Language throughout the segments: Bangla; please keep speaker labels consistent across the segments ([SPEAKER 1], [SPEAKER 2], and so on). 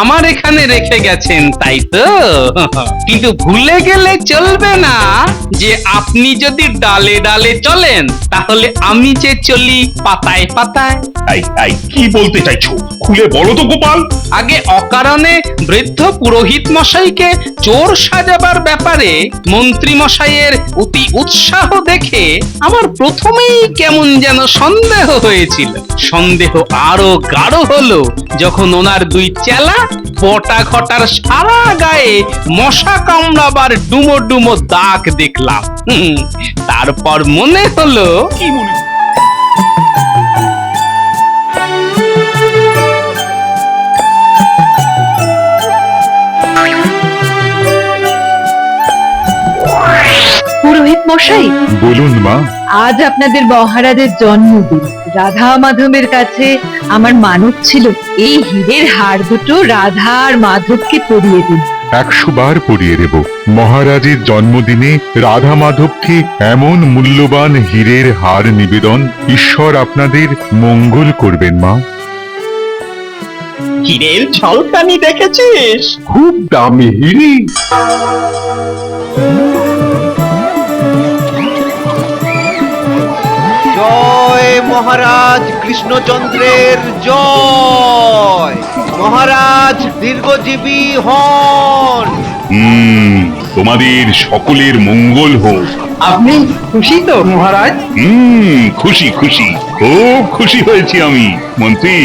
[SPEAKER 1] আমার এখানে রেখে গেছেন তাই তো? কিন্তু ভুলে গেলে চলবে না যে আপনি যদি ডালে ডালে চলেন তাহলে আমি যে চলি পাতায় পাতায়।
[SPEAKER 2] এই কি বলতে চাইছো খুলে বলো তো গোপাল।
[SPEAKER 1] আগে অকারণে বৃদ্ধ পুরোহিত মশাইকে চোর সাজাবার ব্যাপারে মন্ত্রী মশাইয়ের অতি উৎসাহ দেখে আমার প্রথমেই কেমন যেন সন্দেহ হয়েছিল। সন্দেহ আরো গাঢ় হলো যখন ওনার দুই চেলা বটা ঘটার সারা গায়ে মশা কামড়াবার ডুমো ডুমো দাগ দেখলাম। তারপর মনে হলো
[SPEAKER 2] কি মনে
[SPEAKER 3] পুরোহিত মশাই,
[SPEAKER 4] বলুন মা।
[SPEAKER 3] আজ আপনাদের মহারাজের জন্মদিন। রাধা মাধবের কাছে আমার মানত ছিল এই হীরের হার দুটো রাধা আর মাধবকে পরিয়ে দিন।
[SPEAKER 4] 100 বার পরিয়ে দেব। মহারাজের জন্মদিনে রাধা মাধবকে এমন মূল্যবান হীরের হার নিবেদন, ঈশ্বর আপনাদের মঙ্গল করবেন মা।
[SPEAKER 5] হীরের ঝলকানি দেখেছিস?
[SPEAKER 4] খুব দামি হিরে।
[SPEAKER 5] জয় মহারাজ কৃষ্ণচন্দ্রের জয়। মহারাজ দীর্ঘজীবী হন।
[SPEAKER 2] তোমাদের সকলের মঙ্গল হোক।
[SPEAKER 5] আপনি খুশি তো মহারাজ?
[SPEAKER 2] খুশি খুশি, খুব খুশি হয়েছি আমি। মন্ত্রী,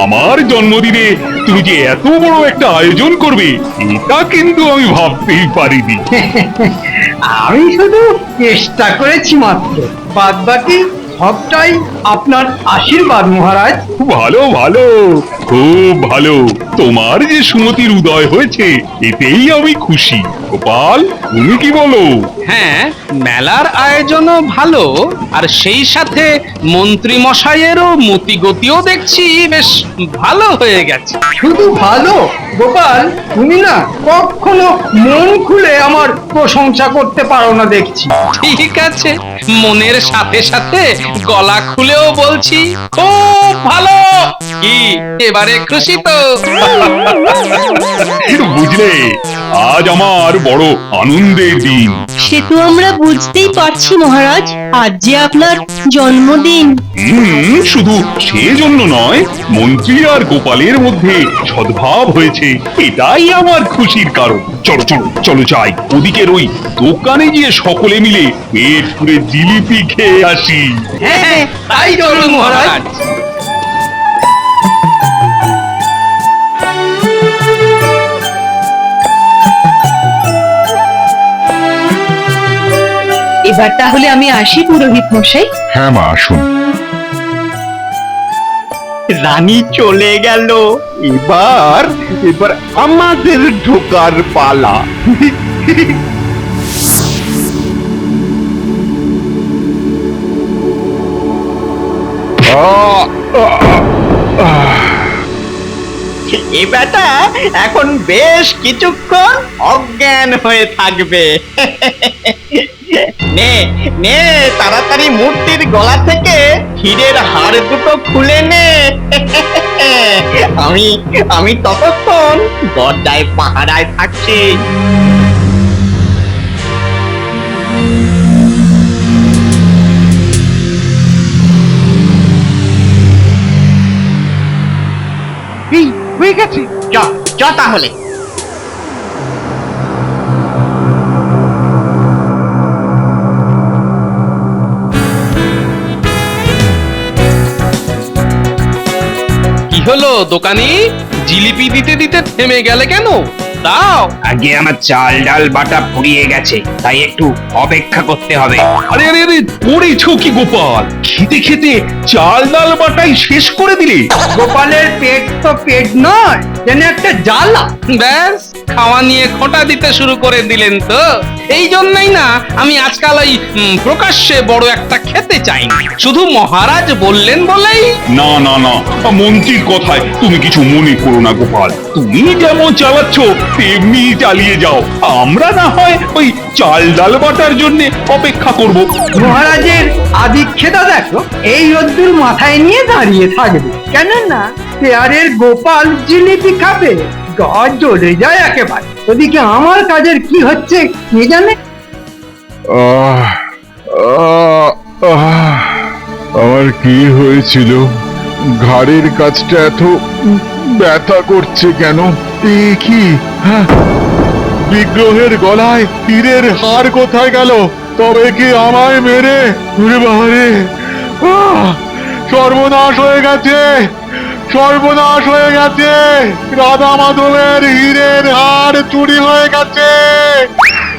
[SPEAKER 2] আমার জন্মদিনে তুমি যে এত বড় একটা আয়োজন করবে এটা কিন্তু আমি ভাবতেই পারিনি।
[SPEAKER 5] আমি শুধু চেষ্টা করেছি মাত্র, বাদ বাকি সবটাই আপনার আশীর্বাদ মহারাজ।
[SPEAKER 2] ভালো ভালো, খুব ভালো। তোমার যে সুমতির উদয় হয়েছে এতেই আমি খুশি। গোপাল, তুমি কি বলো?
[SPEAKER 1] হ্যাঁ, মেলার আয়োজনও ভালো, আর সেই সাথে মন্ত্রী মশাইয়েরও মতিগতিও দেখছি বেশ ভালো হয়ে গেছে।
[SPEAKER 5] শুধু ভালো গোপাল, তুমি না কখনো মন খুলে আমার প্রশংসা করতে পারো না দেখছি।
[SPEAKER 1] ঠিক আছে, মনের সাথে সাথে গলা খুলেও বলছি খুব ভালো। কি এবারে খুশি তো?
[SPEAKER 2] বুঝলে, আজ আমার বড় আনন্দের দিন।
[SPEAKER 6] সে তো আমরা বুঝতেই পারছি মহারাজ, আজ যে আপনার জন্মদিন।
[SPEAKER 2] শুধু সেজন্য নয়, মন্ত্রী আর গোপালের মধ্যে সদ্ভাব হয়েছে, এটাই আমার খুশির কারণ। চলো চলো চলো যাই, ওদিকের ওই দোকানে গিয়ে সকলে মিলে পেট পুরে জিলিপি খেয়ে আসি।
[SPEAKER 1] হ্যাঁ, তাই চলুন মহারাজ।
[SPEAKER 3] এবার তাহলে আমি আসি পুরোহিত মশাই।
[SPEAKER 4] হ্যাঁ মা, আসুন।
[SPEAKER 5] রানী চলে গেল, এবার আমাদের ঢোকার পালা। এ বেটা এখন বেশ কিছুক্ষণ অজ্ঞান হয়ে থাকবে। নে নে, তাড়াতাড়ি মূর্তির গলা থেকে হীরের হার দুটো খুলে নে। আমি ততক্ষণ দরজায় পাহারায় থাকছি। হয়ে গেছে, চ তাহলে।
[SPEAKER 1] কি হলো দোকানি, জিলিপি দিতে দিতে থেমে গেলে কেন? দাও।
[SPEAKER 7] আগে আমার চাল ডাল বাটা ফুরিয়ে গেছে, তাই একটু অপেক্ষা করতে হবে।
[SPEAKER 2] আরে আরে আরে, করেছো কি গোপাল? খেতে খেতে চাল ডাল বাটাই শেষ করে দিলে।
[SPEAKER 5] গোপালের পেট তো পেট নয়, যেন একটা জ্বালা।
[SPEAKER 1] ব্যাস, খাওয়া নিয়ে খোঁটা দিতে শুরু করে দিলেন তো। এই জন্যই না আমি আজকাল ওই প্রকাশ্যে বড় একটা খেতে চাই না, শুধু মহারাজ বললেন বলেই।
[SPEAKER 2] না না না, মন্ত্রীর কথায় তুমি কিছু মনে করো না গোপাল। তুমি যেমন চালাচ্ছ তেমনি চালিয়ে যাও, আমরা না হয় ওই চাল ডাল বাটার জন্য অপেক্ষা করব।
[SPEAKER 5] মহারাজের আদিক্ষেতা দেখো এই রোদ্দুর মাথায় নিয়ে দাঁড়িয়ে থাকবে, কেন না পেয়ারের গোপাল জিলিপি খাবে। গা জ্বলে যায় একেবারে। ওদিকে আমার কাজের কি হচ্ছে কে জানে।
[SPEAKER 4] আহ, আহ, আহ, আমার কি হয়েছিল? ঘাড়ের কাছটা এত ব্যথা করছে কেন? এ কি? হ্যাঁ, বিগ্রহের গলায় তীরের হাড় কোথায় গেল? তবে কি আমায় মেরে? ওরে বাবারে! সর্বনাশ হয়ে গেছে, সর্বনাশ হয়ে গেছে! রাধা মাধবের হীরের হাড় চুরি হয়ে গেছে!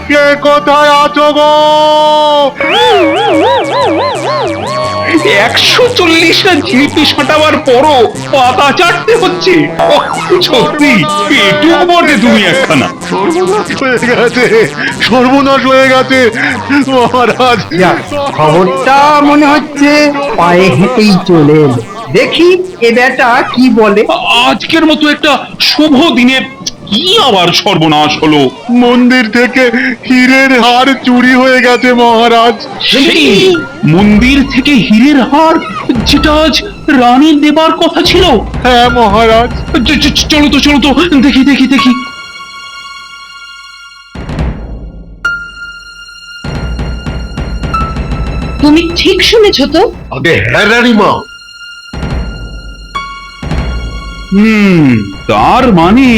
[SPEAKER 4] কে কোথায় আছো গো?
[SPEAKER 2] 140টা জিলিপি সাঁটাবার পরও পাতা চাটতে হচ্ছে। ওহ, সত্যি পেটু বটে তুমি একখানা।
[SPEAKER 4] সর্বনাশ হয়ে গেছে, সর্বনাশ হয়ে গেছে মহারাজ।
[SPEAKER 5] যাক, খবরটা মনে হচ্ছে পায়ে হেঁটেই চলে এলো। দেখি এ বেটা কি বলে।
[SPEAKER 2] আজকের মতো একটা শুভ দিনে কি আবার সর্বনাশ হলো?
[SPEAKER 4] মন্দির থেকে হীরের হাড় চুরি হয়ে গেছে মহারাজ।
[SPEAKER 2] সেই মন্দির থেকে হীরের হার, যেটা আজ রানীর দেবার কথা ছিল।
[SPEAKER 4] হ্যাঁ মহারাজ।
[SPEAKER 2] চলো তো, চলো তো, দেখি দেখি দেখি।
[SPEAKER 3] তুমি ঠিক শুনেছো তো?
[SPEAKER 8] আগে হ্যাঁ রানীমা,
[SPEAKER 2] তার মানে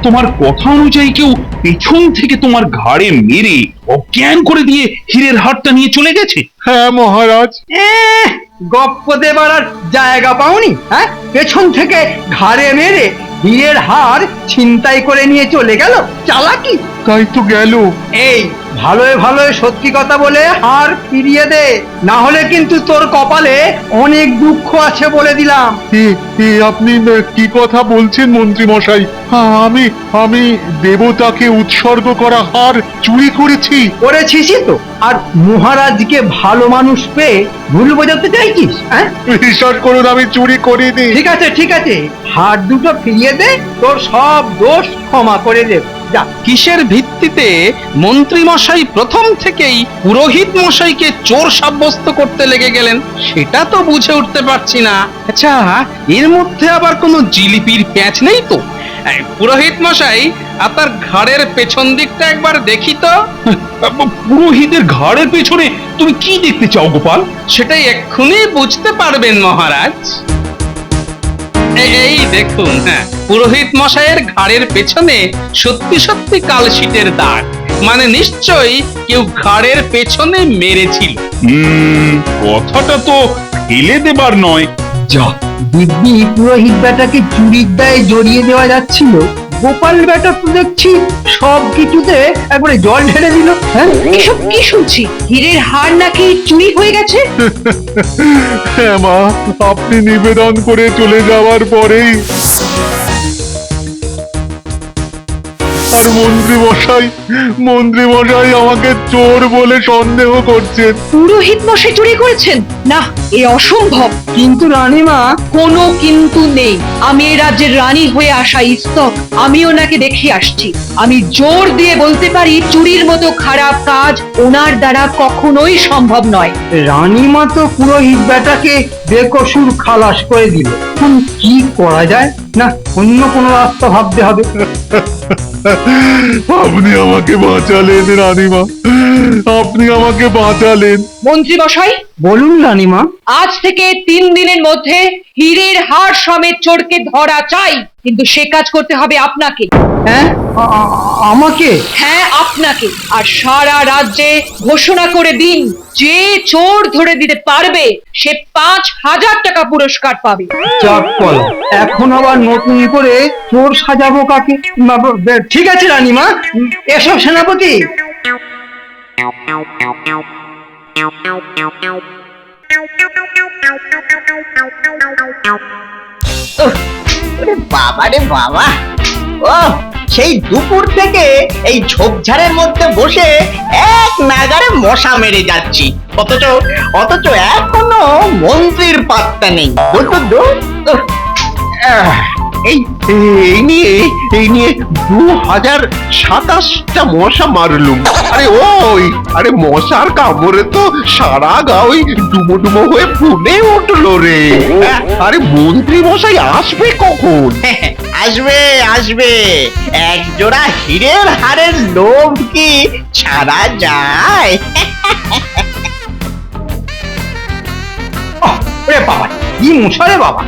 [SPEAKER 2] তোমার কথা অনুযায়ী কেউ পেছন থেকে তোমার ঘাড়ে মেরে অজ্ঞান করে দিয়ে হীরের হারটা নিয়ে চলে গেছে।
[SPEAKER 4] হ্যাঁ মহারাজ।
[SPEAKER 5] গপ্প দেবার আর জায়গা পাওনি? হ্যাঁ, পেছন থেকে ঘাড়ে মেরে হীরের হার ছিনতাই করে নিয়ে চলে গেল। চালাকি।
[SPEAKER 4] তাই তো গেল।
[SPEAKER 5] এই ভালোয় ভালোয় সত্যি কথা বলে হার ফিরিয়ে দে, না হলে কিন্তু তোর কপালে অনেক দুঃখ আছে বলে দিলাম।
[SPEAKER 4] আপনি কি কথা বলছেন মন্ত্রী মশাই? আমি আমি দেবতাকে উৎসর্গ করা হার চুরি করেছি?
[SPEAKER 5] করেছিসই তো। আর মহারাজকে ভালো মানুষ পেয়ে ভুল বোঝাতে চাইছিস? হ্যাঁ,
[SPEAKER 4] বিশ্বাস করুন আমি চুরি করিনি।
[SPEAKER 5] ঠিক আছে ঠিক আছে, হার দুটো ফিরিয়ে দে, তোর সব দোষ ক্ষমা করে দেব। যা।
[SPEAKER 1] কিসের ভিত্তিতে মন্ত্রী মশাই প্রথম থেকেই পুরোহিত মশাইকে চোর সাব্যস্ত করতে লেগে গেলেন সেটা তো বুঝে উঠতে পারছি না। আচ্ছা, এর মধ্যে আবার কোনো জিলিপির প্যাঁচ নেই তো? এই, পুরোহিত মশাই, আপনার ঘাড়ের পেছন দিকটা একবার দেখি তো।
[SPEAKER 2] পুরোহিতের ঘাড়ের পেছনে তুমি কি দেখতে চাও গোপাল?
[SPEAKER 1] সেটাই এক্ষুনি বুঝতে পারবেন মহারাজ। এই দেখুন, হ্যাঁ, পুরোহিত মশাইয়ের ঘাড়ের পেছনে সত্যি সত্যি কালশিটের দাগ। মানে নিশ্চয়ই কেউ ঘাড়ের পেছনে মেরেছিল।
[SPEAKER 2] কথাটা তো ফেলে দেবার নয়।
[SPEAKER 5] যা, দিব্যি পুরোহিত বেটাকে চুরির দায়ে জড়িয়ে দেওয়া যাচ্ছিল, গোপাল বেটা তো দেখছি সব কিছুতে একবারে জল ঢেলে দিল। হ্যাঁ,
[SPEAKER 3] এসব কি শুনছি? হীরের হাড় নাকি চুরি হয়ে গেছে?
[SPEAKER 4] হ্যাঁ মা, আপনি নিবেদন করে চলে যাওয়ার পরেই। আর মন্ত্রী মশাই আমাকে চোর বলে সন্দেহ করছেন।
[SPEAKER 3] পুরোহিত মশাই চুরি করেছেন? না, এ অসম্ভব।
[SPEAKER 5] কিন্তু রানীমা,
[SPEAKER 3] কোনো কিন্তু নেই। আমি এই রাজ্যের রানী হয়ে আসা ইস্তক, আমি ওনাকে দেখে আসছি। আমি জোর দিয়ে বলতে পারি চুরির মতো খারাপ কাজ ওনার দ্বারা কখনোই সম্ভব নয়।
[SPEAKER 5] রানীমা তো পুরোহিত বেটাকে বেকসুর খালাস করে দিল। এখন কি করা যায়? না, অন্য কোনো রাস্তা ভাবতে হবে।
[SPEAKER 4] আপনি আমাকে বাঁচালেন রানীমা, আপনি আমাকে বাঁচালেন।
[SPEAKER 3] মন্ত্রী মশাই,
[SPEAKER 5] বলুন রানীমা।
[SPEAKER 3] আজ থেকে 3 দিনের মধ্যে হীরের হাড় সমেত চোরকে ধরা চাই, কিন্তু সে কাজ করতে হবে আপনাকে।
[SPEAKER 5] হ্যাঁ, আমাকে?
[SPEAKER 3] হ্যাঁ, আপনাকে। আর সারা রাজ্যে ঘোষণা করে দিন, যে চোর ধরে দিতে পারবে সে 5,000 টাকা পুরস্কার পাবে।
[SPEAKER 5] চাপ কলা, এখন আবার নতুন করে চোর সাজাবো কাকে? ঠিক আছে রানীমা, এসব সেনাপতি।
[SPEAKER 9] বাবা রে বাবা, ও সেই দুপুর থেকে এই ঝোপঝাড়ের মধ্যে বসে এক নাগারে মশা মেরে যাচ্ছি, অথচ এখনো মন্ত্রীর পাত্তা নেই।
[SPEAKER 8] এই নিয়ে 2027টা মশা মারলুম। আরে মশার কামড়ে তো সারা গা ওই ডুমো হয়ে ফুলে উঠলো রে। আরে মন্ত্রী মশাই আসবে কখন?
[SPEAKER 9] আসবে আসবে এক জোড়া হীরের হারের লোভ কি ছাড়া যায়?
[SPEAKER 5] ওরে বাবা, কি মশারে বাবা!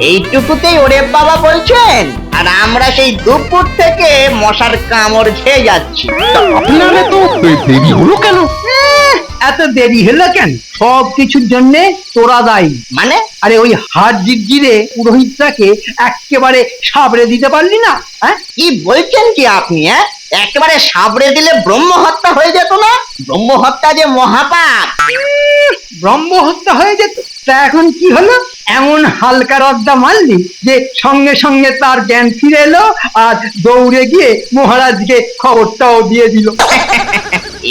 [SPEAKER 9] এইটুকুতেই ওরে বাবা বলছেন, আর আমরা সেই দুপুর থেকে মশার কামড় খেয়ে যাচ্ছি।
[SPEAKER 8] আপনারা তো দেরি হলো কেন?
[SPEAKER 5] এত দেরি হলো কেন? সব কিছুর জন্য তোরা দায়ী।
[SPEAKER 9] মানে
[SPEAKER 5] আরে ওই হাত জিগজিরে পুরোহিতটাকে একেবারে সাবড়ে দিতে পারলি না? হ্যাঁ,
[SPEAKER 9] কি বলছেন কি আপনি? একেবারে সাবড়ে দিলে ব্রহ্ম হত্যা হয়ে যেত না? ব্রহ্ম হত্যা যে মহাপাপ।
[SPEAKER 5] ব্রহ্ম হত্যা হয়ে যেত। তা এখন কি হলো? এমন হালকা রদ্দা মারলি যে সঙ্গে সঙ্গে তার জ্ঞান ফিরে এলো, আর দৌড়ে গিয়ে মহারাজকে খবরটাও দিয়ে দিল।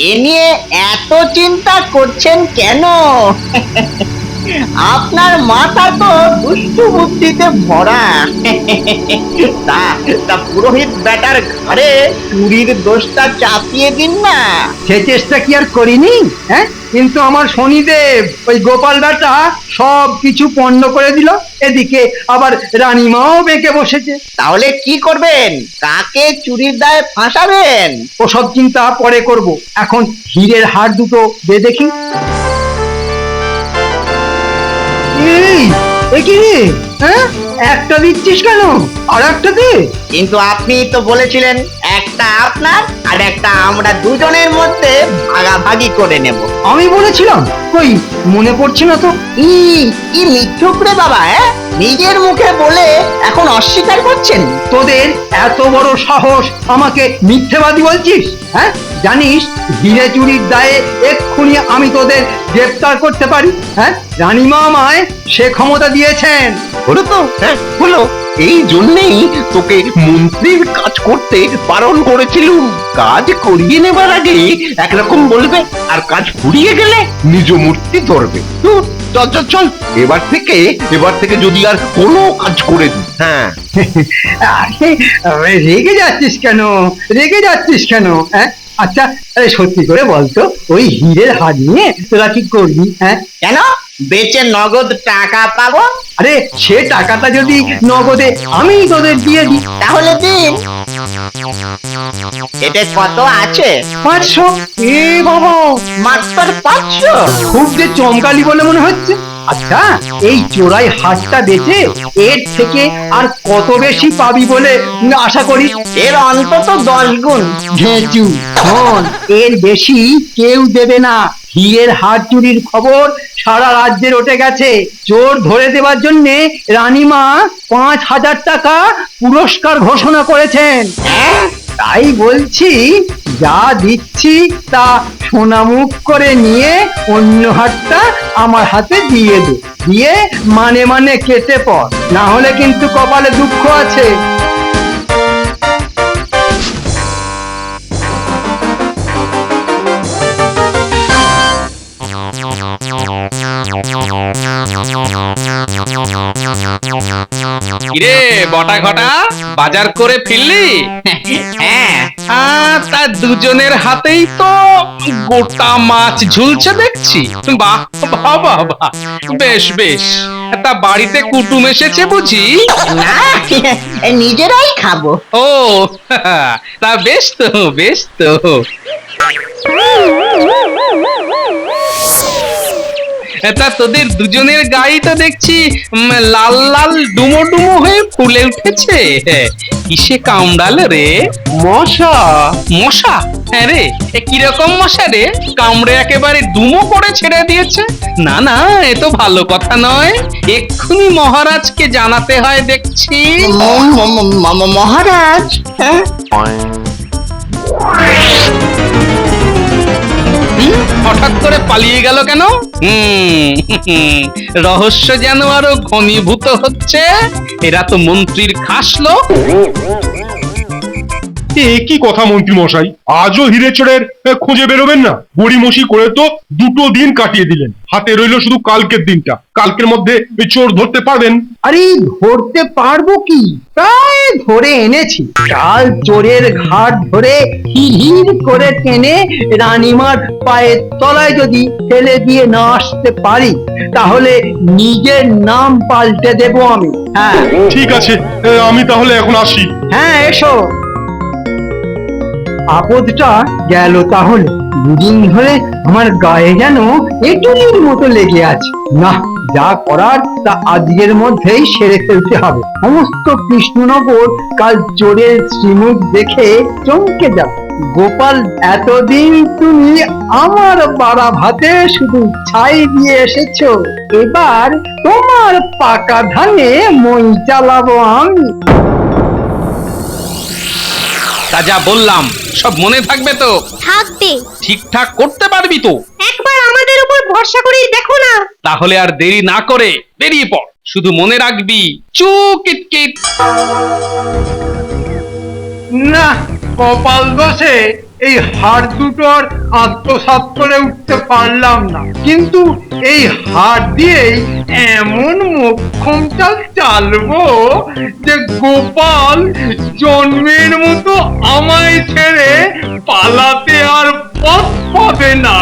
[SPEAKER 9] এ নিয়ে এত চিন্তা করছেন কেন? আপনার মাথা তো দুষ্টু বুদ্ধিতে ভরা। তা পুরোহিত বেটার ঘরে চুরির দোষটা চাপিয়ে দিন না।
[SPEAKER 5] সে চেষ্টা কি আর করিনি? হ্যাঁ, কিন্তু আমার শনিদেব ওই গোপাল বেটা সব কিছু পণ্ড করে দিল। এদিকে আবার রানীমাও বেঁকে বসেছে।
[SPEAKER 9] তাহলে কি করবেন? কাকে চুরির দায়ে ফাঁসাবেন?
[SPEAKER 5] ওসব চিন্তা পরে করব। এখন হীরের হার দুটো দে দেখি। এই কি রে? হ্যাঁ, একটা দিচ্ছিস কেন? আর একটা দে।
[SPEAKER 9] কিন্তু আপনি তো বলেছিলেন একটা আপনার আর একটা আমরা দুজনের মধ্যে ভাগাভাগি করে নেব।
[SPEAKER 5] আমি বলেছিলাম? কই, মনে পড়ছে না তো।
[SPEAKER 9] কি মিথ্যুক রে বাবা! নিজের মুখে বলে এখন অস্বীকার করছেন?
[SPEAKER 5] তোদের এত বড় সাহস আমাকে মিথ্যেবাদী বলছিস? হ্যাঁ, জানিস হীরে চুরির দায়ে এক্ষুনি আমি তোদের গ্রেফতার করতে পারি। হ্যাঁ, রানীমা আমায় সে ক্ষমতা দিয়েছেন।
[SPEAKER 8] হলো তো, হ্যাঁ হলো। এই জন্যেই তোকে মন্ত্রীর কাজ করতে বারণ করেছিলুম। কাজ করিয়ে নেবার আগে একরকম বলবে, আর কাজ ফুরিয়ে গেলে নিজ মূর্তি ধরবে। চল চল চল, এবার থেকে যদি আর কোনো কাজ করে দিই। হ্যাঁ,
[SPEAKER 5] আরে, রেগে যাচ্ছিস কেন? রেগে যাচ্ছিস কেন? হ্যাঁ, আচ্ছা, আরে সত্যি করে বলতো, ওই হীরের হার নিয়ে তোরা কি করবি? হ্যাঁ,
[SPEAKER 9] কেন? বেচে নগদ টাকা পাবো।
[SPEAKER 5] আরে সে টাকাটা যদি নগদে আমি তোদের দিয়ে দিই,
[SPEAKER 9] তাহলে দিন। এতে কত আছে?
[SPEAKER 5] 500। এ বাবা,
[SPEAKER 9] মাত্র 500?
[SPEAKER 5] খুব যে চমকালি বলে মনে হচ্ছে। আচ্ছা, এই চোরাই হাটটা বেচে এর থেকে আর কত বেশি পাবি বলে আশা করি?
[SPEAKER 9] এর অন্তত 10 গুণ।
[SPEAKER 5] ঘেঁচু, শোন, এর বেশি কেউ দেবে না। হীরের হাট চুরির খবর সারা রাজ্যে রটে গেছে। চোর ধরে দেওয়ার জন্য রানীমা 5,000 টাকা পুরস্কার ঘোষণা করেছেন। তাই বলছি, যা দিচ্ছি তা সোনামুখ করে নিয়ে অন্য হাতটা আমার হাতে দিয়ে দে। দিয়ে মানে মানে কেটে পড়, না হলে কিন্তু কপালে দুঃখ আছে।
[SPEAKER 1] কিরে বটা ঘটা, বাজার করে ফিরলি? হ্যাঁ, তা দুজনের হাতেই তো গোটা মাছ ঝুলছে দেখছি। বাহ বাহ বাহ বাহ, বেশ বেশ। তা বাড়িতে কুটুম এসেছে বুঝি?
[SPEAKER 9] না, নিজেরাই খাবো।
[SPEAKER 1] ও, তা বেশ তো, বেশ তো। তা তোদের দুজনের গায়ে তো দেখছি লাল লাল ডুমো ডুমো হয়ে ফুলে উঠেছে। কিসে কামড়ালে রে?
[SPEAKER 8] মশা।
[SPEAKER 1] মশা? হ্যাঁ রে, কিরকম মশা রে? কামড়ে একেবারে ডুমো করে ছেড়ে দিয়েছে? না না, এ তো ভালো কথা নয়। এক্ষুনি মহারাজকে জানাতে হয় দেখছি।
[SPEAKER 9] মহারাজ? হ্যাঁ,
[SPEAKER 1] হঠাৎ করে পালিয়ে গেল কেন? রহস্য যেন আরো ঘনীভূত হচ্ছে। এরা তো মন্ত্রীর খাস লোক।
[SPEAKER 10] কি কথা মন্ত্রী মশাই, আজও হিরে চোরের খুঁজে বেরোবেন না? গড়িমসি করে তো 2 দিন কাটিয়ে দিলেন, হাতে রইল শুধু কালকের দিনটা। কালকের মধ্যে এই চোর ধরতে পারবেন?
[SPEAKER 5] আরে ধরতে পারবো কি, প্রায় ধরে এনেছি। কাল চোরের ঘাট ধরে হির করে টেনে রানীমার পায়ের তলায় যদি ফেলে দিয়ে না আসতে পারি, তাহলে নিজের নাম পাল্টে দেব আমি। হ্যাঁ
[SPEAKER 10] ঠিক আছে, আমি তাহলে এখন আসি।
[SPEAKER 5] হ্যাঁ এসো। আপদটা গেল তাহলে। 2 দিন ধরে আমার গায়ে যেন এটুলির মতো লেগে আছে। না, যা করার তা আজকের মধ্যেই সেরে ফেলতে হবে। সমস্ত কৃষ্ণনগর কাল চোরের শ্রীমুখ দেখে চমকে যাবে। গোপাল, এতদিন তুমি আমার বাড়া ভাতে শুধু ছাই দিয়ে এসেছো, এবার তোমার পাকা ধানে মই চালাবো আমি।
[SPEAKER 1] তা যা বললাম সব মনে থাকবে তো?
[SPEAKER 6] থাকবে।
[SPEAKER 1] ঠিকঠাক করতে পারবি তো?
[SPEAKER 6] একবার আমাদের উপর ভরসা করেই দেখো না।
[SPEAKER 1] তাহলে আর দেরি না করে বেরিয়ে পড়। শুধু মনে রাখবি, চু কিটকিট।
[SPEAKER 5] না, কপাল দোষে এই হাড় দুটোর আত্মসাৎ করে উঠতে পারলাম না, কিন্তু এই হাড় দিয়েই এমন মোক্ষম চাল চালবো যে গোপাল জন্মের মতো আমায় ছেড়ে পালাতে আর পথ পাবে না।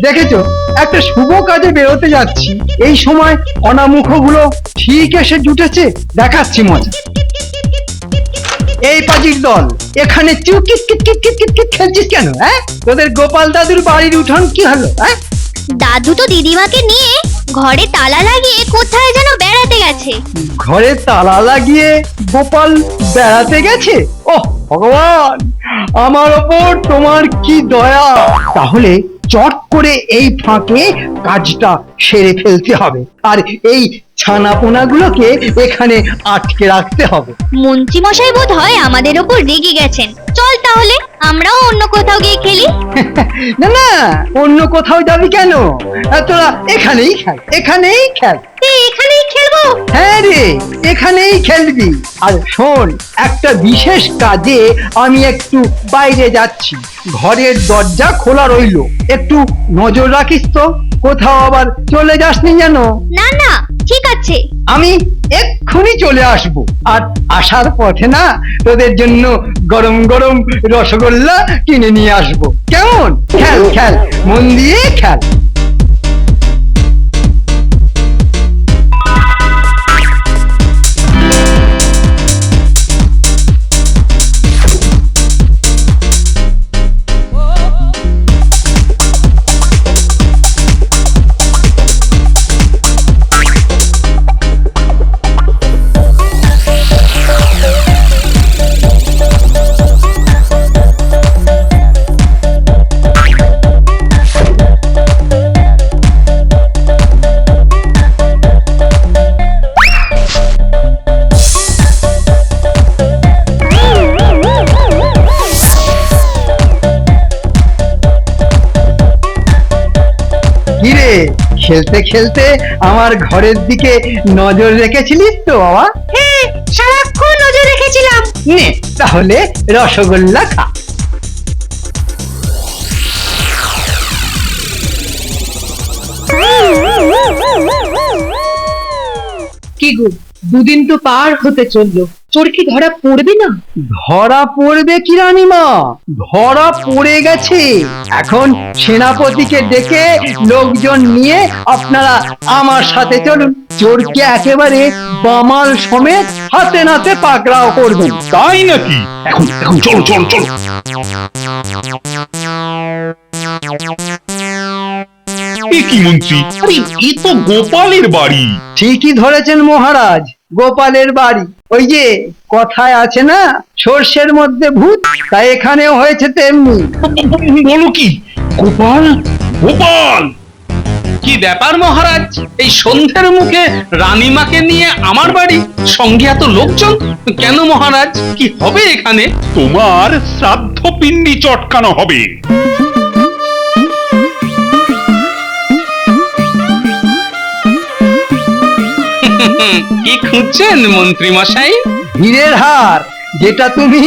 [SPEAKER 5] দেখেছো, একটা শুভ কাজে বেরোতে যাচ্ছি, এই সময় অনামুখগুলো ঠিক এসে জুটেছে। দেখাচ্ছি মজা। এই পাজির দল, এখানে চুকিট কিট কিট কিট কিট কিট খেলছিস কেন? হ্যাঁ, তোদের গোপাল দাদুর বাড়ির উঠান কি হলো? হ্যাঁ,
[SPEAKER 6] দাদু তো দিদিমাকে নিয়ে ঘরে তালা লাগিয়ে কোথায় যেন বেড়াতে গেছে।
[SPEAKER 5] ঘরে তালা লাগিয়ে গোপাল বেড়াতে গেছে? ওহ ভগবান, আমার ওপর তোমার কি দয়া! তাহলে চট করে এই ফাঁকে কাজটা সেরে ফেলতে হবে, আর এই ছানাপোনাগুলোকে এখানে আটকে রাখতে হবে।
[SPEAKER 6] মন্ত্রী মশাই বোধ হয় আমাদের ওপর রেগে গেছেন। চল তাহলে আমরাও অন্য কোথাও গিয়ে খেলি।
[SPEAKER 5] না না, অন্য কোথাও যাবি কেন? তোরা এখানেই খেল, এখানেই খেল।
[SPEAKER 6] এখানেই খেলবো?
[SPEAKER 5] হ্যাঁ রে, এখানেই খেলবি। আর শোন, একটা বিশেষ কাজে আমি একটু বাইরে যাচ্ছি। ঘরের দরজা খোলা রইলো, একটু নজর রাখিস তো, কোথাও আবার চলে যাসনি যেন।
[SPEAKER 6] না না, ঠিক আছে।
[SPEAKER 5] আমি এক্ষুনি চলে আসব, আর আসার পথে না তোদের জন্য গরম গরম রসগোল্লা কিনে নিয়ে আসবো। কেমন? খেল খেল, মন দিয়ে খেল। খেলতে খেলতে আমার ঘরের দিকে নজর রেখেছিলিস তো বাবা?
[SPEAKER 6] হ্যাঁ, সারাক্ষণ নজর রেখেছিলাম।
[SPEAKER 5] নে তাহলে রসগোল্লা খা।
[SPEAKER 3] কি গো, 2 দিন তো পার হতে চললো, চোর কি ধরা পড়বে না?
[SPEAKER 5] ধরা পড়বে কি রানীমা, ধরা পড়ে গেছে। এখন সেনাপতিকে ডেকে লোকজন নিয়ে আপনারা আমার সাথে চলুন। চোরকে একেবারে বামাল সমেত হাতে নাতে পাকড়াও করবেন।
[SPEAKER 2] তাই নাকি? এখন এখন চলো চলো চলো। এ কি মন্ত্রী, আরে এ তো গোপালের বাড়ি।
[SPEAKER 5] ঠিকই ধরেছেন মহারাজ, গোপালের বাড়ি। ওই যে কথায় আছে না, সর্ষের মধ্যে ভূত, তাই এখানেও হয়েছে তেমনি।
[SPEAKER 2] বলো কি? গোপাল, গোপাল!
[SPEAKER 1] কি ব্যাপার মহারাজ, এই সন্ধ্যের মুখে রানীমাকে নিয়ে আমার বাড়ি, সঙ্গে এত লোকজন কেন মহারাজ? কি হবে এখানে?
[SPEAKER 2] তোমার শ্রাদ্ধ পিণ্ডি চটকানো হবে।
[SPEAKER 1] কি খুঁজছেন মন্ত্রী মশাই?
[SPEAKER 5] হীরের হার, যেটা তুমি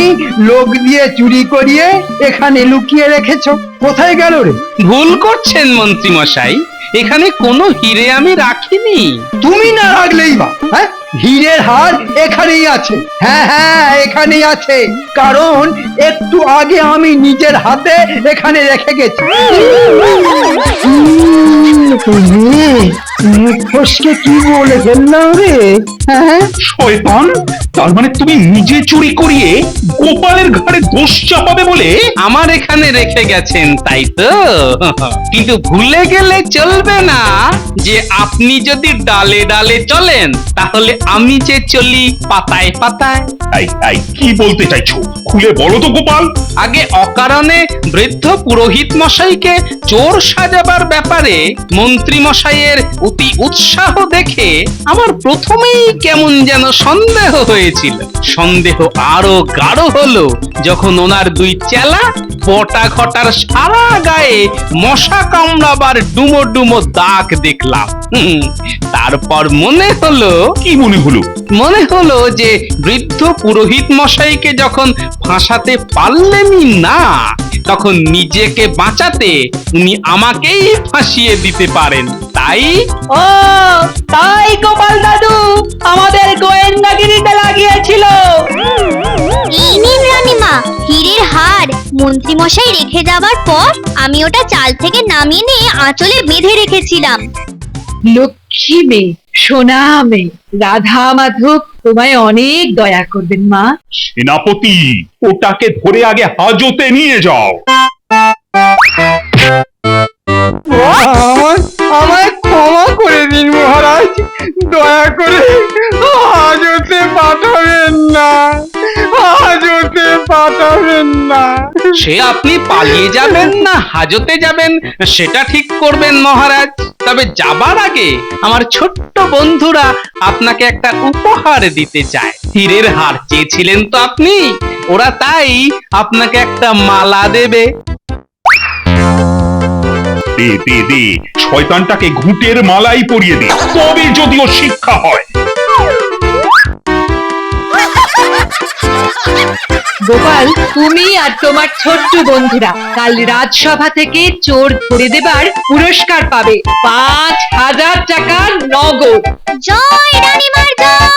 [SPEAKER 5] লোক দিয়ে চুরি করিয়ে এখানে লুকিয়ে রেখেছো। কোথায় গেল রে?
[SPEAKER 1] ভুল করছেন মন্ত্রী মশাই, এখানে কোনো হিরে আমি রাখিনি।
[SPEAKER 5] তুমি না রাখলেই বা, হ্যাঁ? হীরের হার এখানেই আছে। হ্যাঁ হ্যাঁ, এখানেই আছে, কারণ একটু আগে আমি নিজের হাতে এখানে রেখে গেছি। ফসকে কি বলে ফেললাম রে? হ্যাঁ,
[SPEAKER 2] শয়তান, তার মানে তুমি নিজে চুরি করিয়ে গোপালের ঘাড়ে দোষ চাপাবে বলে?
[SPEAKER 1] আমার এখানে রেখে গেছেন তাই তো? কিন্তু ভুলে গেলে চলবে না যে আপনি যদি ডালে ডালে চলেন তাহলে আমি যে চলি পাতায় পাতায়।
[SPEAKER 2] এই কি বলতে চাইছো? খুলে বলো তো গোপাল।
[SPEAKER 1] আগে অকারণে বৃদ্ধ পুরোহিত মশাইকে চোর সাজাবার ব্যাপারে মন্ত্রী মশাইয়ের অতি উৎসাহ দেখে আমার প্রথমেই কেমন যেন সন্দেহ হয়েছিল। সন্দেহ আরো গাঢ় হলো যখন ওনার দুই চেলা বটা ঘটার সারা গায়ে মশা কামড়াবার ডুমো ডুমো দাগ দেখলাম। তারপর মনে হলো,
[SPEAKER 2] কি মনে হলো?
[SPEAKER 1] মনে হলো যে বৃদ্ধ পুরোহিত মশাইকে যখন ফাঁসাতে পারলেনই না, তখন নিজেকে বাঁচাতে উনি আমাকেই ফাঁসিয়ে দিতে পারেন। তাই
[SPEAKER 3] ও তাই গোপাল দাদু আমাদের গোয়েন্দাগিরিতে লাগিয়েছিল।
[SPEAKER 6] এই নিন রানীমা, হীরের হার মন্ত্রী মশাই রেখে যাবার পর আমি ওটা চাল থেকে নামিয়ে নিয়ে আঁচলে বেঁধে রেখেছিলাম।
[SPEAKER 3] লক্ষ্মী মেয়ে, সোনা মেয়ে, রাধা মাধব তোমায় অনেক দয়া করবেন মা।
[SPEAKER 2] সেনাপতি, ওটাকে ধরে আগে হাজতে নিয়ে যাও।
[SPEAKER 5] আমায় ক্ষমা করে দিন মহারাজ, দয়া করে হাজতে পাঠাবেন না, হাজতে পাঠাবেন না।
[SPEAKER 1] সে আপনি পালিয়ে যাবেন না হাজতে যাবেন সেটা ঠিক করবেন মহারাজ। তবে যাবার আগে আমার ছোট্ট বন্ধুরা আপনাকে একটা উপহার দিতে চায়। হীরের হার চেয়েছিলেন তো আপনি, ওরা তাই আপনাকে একটা মালা দেবে।
[SPEAKER 2] দে দে দে, শয়তানটাকে ঘুঁটের মালাই পরিয়ে দে, তবে যদিও শিক্ষা হয়।
[SPEAKER 3] গোপাল, তুমি আর তোমার ছোট্ট বন্ধুরা কাল রাজসভা থেকে চোর ধরে দেবার পুরস্কার পাবে ৫,০০০ টাকা নগদ।
[SPEAKER 6] জয় রানীমার জয়।